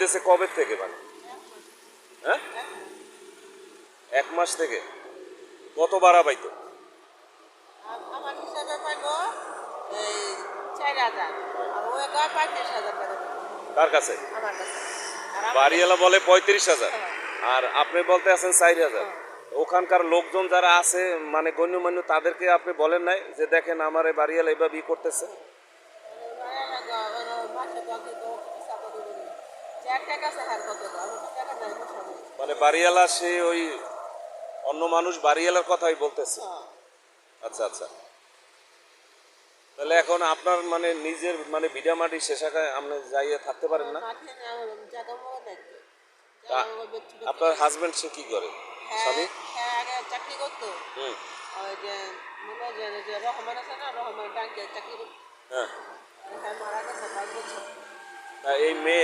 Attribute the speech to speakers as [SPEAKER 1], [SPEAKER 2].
[SPEAKER 1] হইতেছে কবে থেকে মানে? হ্যাঁ, 1 মাস থেকে। কত ভাড়া পাইতো?
[SPEAKER 2] আমার হিসাবে পাইবো এই 4,000 আর ওই কয় 35,000 টাকা পাইবো
[SPEAKER 1] কার কাছে?
[SPEAKER 2] আমার কাছে। আর আমাকে
[SPEAKER 1] বাড়িওয়ালা বলে 35,000
[SPEAKER 2] হ্যাঁ,
[SPEAKER 1] আর আপনি বলতে আছেন 4,000।
[SPEAKER 2] হ্যাঁ।
[SPEAKER 1] ওখানকার লোকজন যারা আছে মানে গণ্যমান্য তাদেরকে আপনি বলেন নাই যে দেখেন আমার এই বাড়িওয়ালা এভাবে করতেছে?
[SPEAKER 2] মাসে তো কিন্তু হিসাব করে দিবি। 4 টাকা আছে হ্যাঁ কত দাও? আমার তো টাকা নাই বসে নেই।
[SPEAKER 1] মানে বাড়িওয়ালা সে ওই অন্য মানুষ বাড়িওয়ালার কথাই বলতেছে।
[SPEAKER 2] হ্যাঁ।
[SPEAKER 1] আচ্ছা আচ্ছা। তাহলে এখন আপনার মানে নিজের মানে ভিটা মাটি সে শাখায় আপনি যাইয়ে থাকতে পারেন না?
[SPEAKER 2] মাঠে না জায়গা মতো নাই তো।
[SPEAKER 1] তা
[SPEAKER 2] জায়গা মতো বেচতে
[SPEAKER 1] আপনার হাজবেন্ড সে কি করে?
[SPEAKER 2] হ্যাঁ
[SPEAKER 1] স্বামী?
[SPEAKER 2] হ্যাঁ আগে চাকরি করতো।
[SPEAKER 1] হুম।
[SPEAKER 2] ওই যে মনে যে রহমান আছে না রহমান ব্যাংকে চাকরি করতো।
[SPEAKER 1] হ্যাঁ।
[SPEAKER 2] হ্যাঁ মারা গেছে 5 বছর।
[SPEAKER 1] তা এই মেয়ে